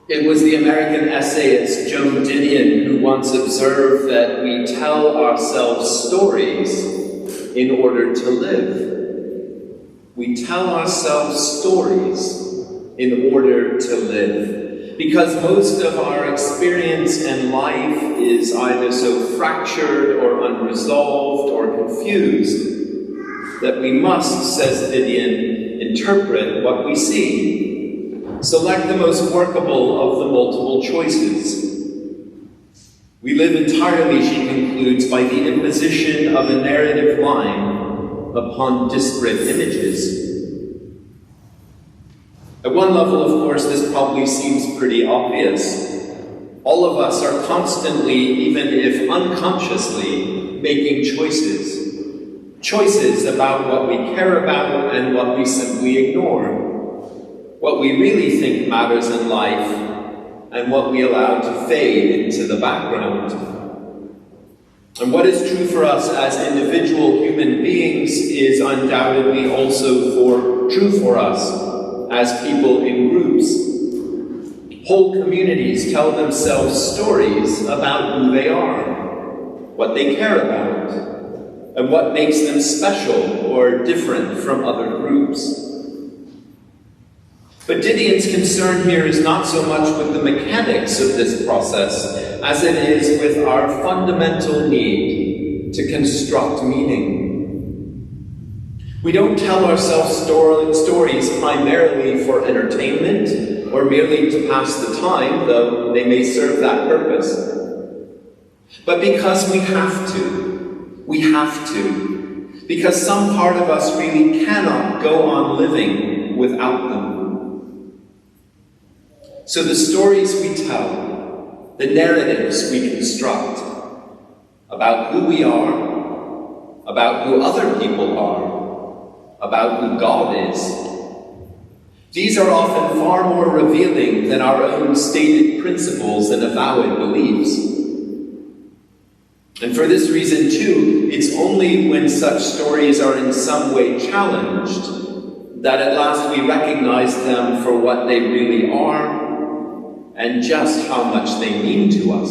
It was the American essayist Joan Didion who once observed that we tell ourselves stories in order to live. We tell ourselves stories in order to live. Because most of our experience in life is either so fractured or unresolved or confused that we must, says Didion, interpret what we see. Select the most workable of the multiple choices. We live entirely, she concludes, by the imposition of a narrative line upon disparate images. At one level, of course, this probably seems pretty obvious. All of us are constantly, even if unconsciously, making choices. Choices about what we care about and what we simply ignore. What we really think matters in life, and what we allow to fade into the background. And what is true for us as individual human beings is undoubtedly also true for us as people in groups. Whole communities tell themselves stories about who they are, what they care about, and what makes them special or different from other groups. But Didion's concern here is not so much with the mechanics of this process as it is with our fundamental need to construct meaning. We don't tell ourselves stories primarily for entertainment or merely to pass the time, though they may serve that purpose. But because we have to. We have to. Because some part of us really cannot go on living without them. So the stories we tell, the narratives we construct about who we are, about who other people are, about who God is, these are often far more revealing than our own stated principles and avowed beliefs. And for this reason, too, it's only when such stories are in some way challenged that at last we recognize them for what they really are and just how much they mean to us.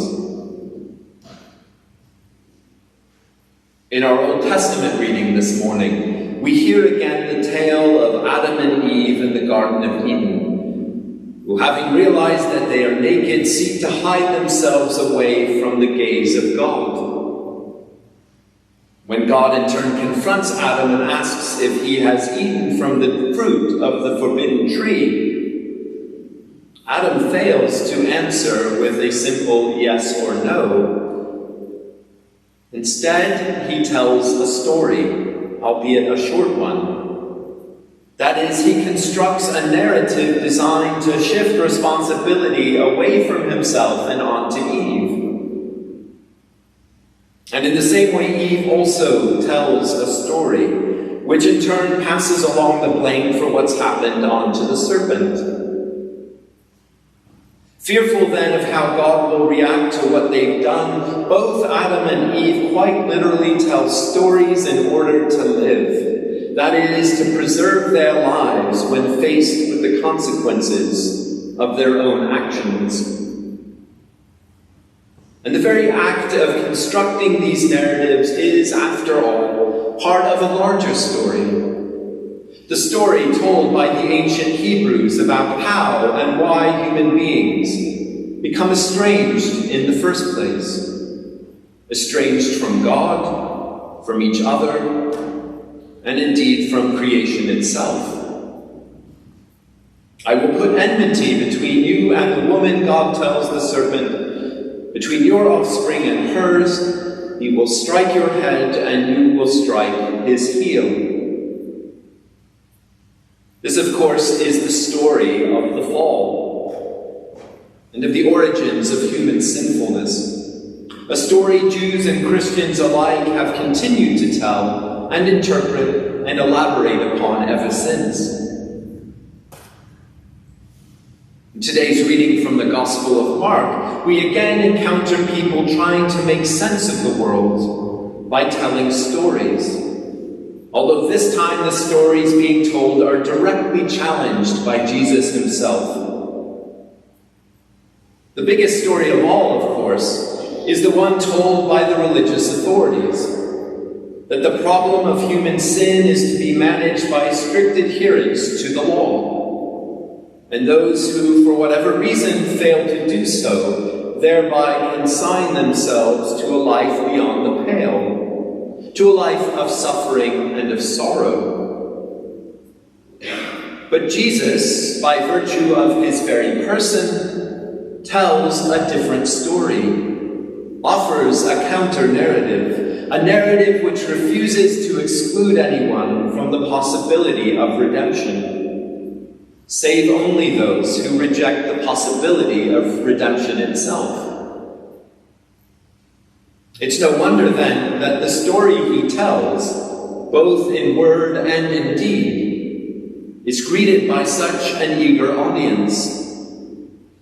In our Old Testament reading this morning, we hear again the tale of Adam and Eve in the Garden of Eden, who, having realized that they are naked, seek to hide themselves away from the gaze of God. When God in turn confronts Adam and asks if he has eaten from the fruit of the forbidden tree, Adam fails to answer with a simple yes or no. Instead, he tells a story, albeit a short one. That is, he constructs a narrative designed to shift responsibility away from himself and onto Eve. And in the same way, Eve also tells a story, which in turn passes along the blame for what's happened onto the serpent. Fearful then of how God will react to what they've done, both Adam and Eve quite literally tell stories in order to live. That is, to preserve their lives when faced with the consequences of their own actions. And the very act of constructing these narratives is, after all, part of a larger story. The story told by the ancient Hebrews about how and why human beings become estranged in the first place. Estranged from God, from each other, and indeed from creation itself. I will put enmity between you and the woman, God tells the serpent, between your offspring and hers. He will strike your head and you will strike his heel. This, of course, is the story of the fall and of the origins of human sinfulness. A story Jews and Christians alike have continued to tell and interpret and elaborate upon ever since. In today's reading from the Gospel of Mark, we again encounter people trying to make sense of the world by telling stories. Although this time the stories being told are directly challenged by Jesus himself. The biggest story of all, of course, is the one told by the religious authorities, that the problem of human sin is to be managed by strict adherence to the law, and those who, for whatever reason, fail to do so, thereby consign themselves to a life beyond the pale, to a life of suffering and of sorrow. But Jesus, by virtue of his very person, tells a different story, offers a counter-narrative, a narrative which refuses to exclude anyone from the possibility of redemption, save only those who reject the possibility of redemption itself. It's no wonder, then, that the story he tells, both in word and in deed, is greeted by such an eager audience.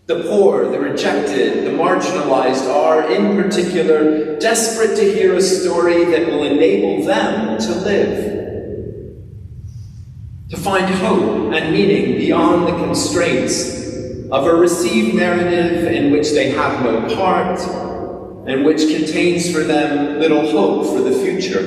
The poor, the rejected, the marginalized are, in particular, desperate to hear a story that will enable them to live, to find hope and meaning beyond the constraints of a received narrative in which they have no part and which contains for them little hope for the future.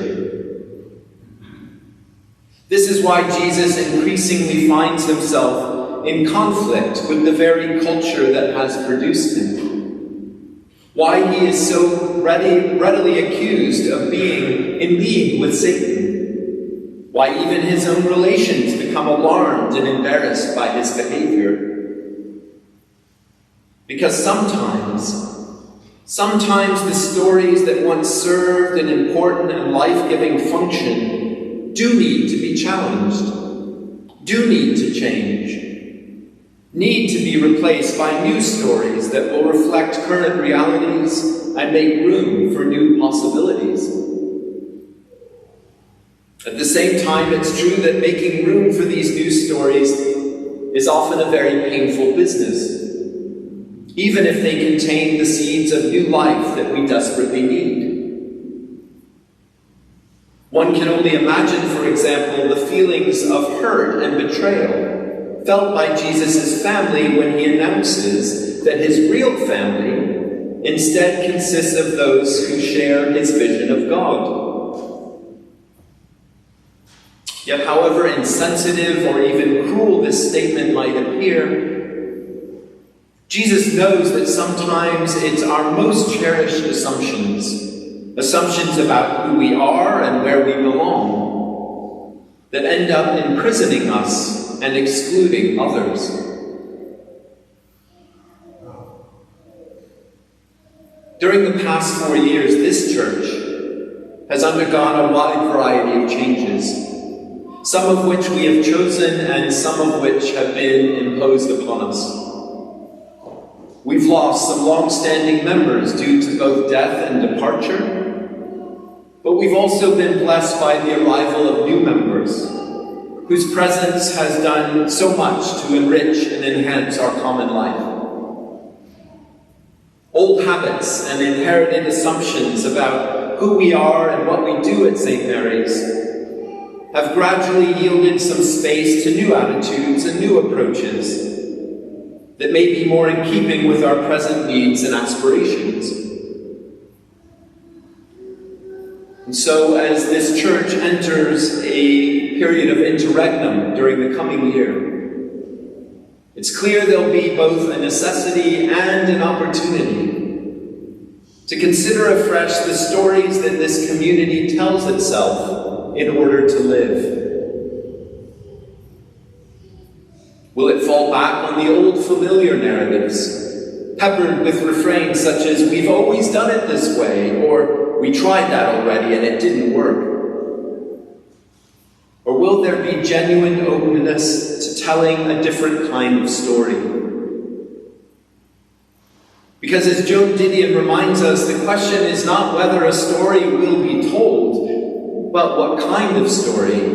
This is why Jesus increasingly finds himself in conflict with the very culture that has produced him. Why he is so readily accused of being in league with Satan. Why even his own relations become alarmed and embarrassed by his behavior. Because sometimes the stories that once served an important and life-giving function do need to be challenged, do need to change, need to be replaced by new stories that will reflect current realities and make room for new possibilities. At the same time, it's true that making room for these new stories is often a very painful business, even if they contain the seeds of new life that we desperately need. One can only imagine, for example, the feelings of hurt and betrayal felt by Jesus' family when he announces that his real family instead consists of those who share his vision of God. Yet, however insensitive or even cruel this statement might appear, Jesus knows that sometimes it's our most cherished assumptions about who we are and where we belong, that end up imprisoning us and excluding others. During the past 4 years, this church has undergone a wide variety of changes, some of which we have chosen and some of which have been imposed upon us. We've lost some long-standing members due to both death and departure, but we've also been blessed by the arrival of new members, whose presence has done so much to enrich and enhance our common life. Old habits and inherited assumptions about who we are and what we do at St. Mary's have gradually yielded some space to new attitudes and new approaches that may be more in keeping with our present needs and aspirations. And so, as this church enters a period of interregnum during the coming year, it's clear there'll be both a necessity and an opportunity to consider afresh the stories that this community tells itself in order to live. Will it fall back on the old familiar narratives, peppered with refrains such as, "We've always done it this way," or "We tried that already and it didn't work"? Or will there be genuine openness to telling a different kind of story? Because as Joan Didion reminds us, the question is not whether a story will be told, but what kind of story.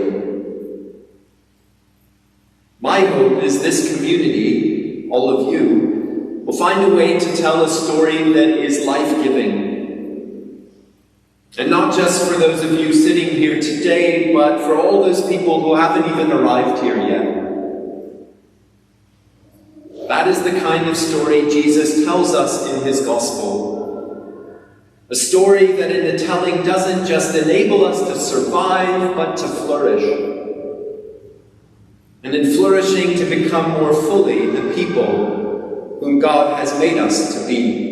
My hope is this community, all of you, will find a way to tell a story that is life-giving. And not just for those of you sitting here today, but for all those people who haven't even arrived here yet. That is the kind of story Jesus tells us in his gospel. A story that in the telling doesn't just enable us to survive, but to flourish. And in flourishing, to become more fully the people whom God has made us to be.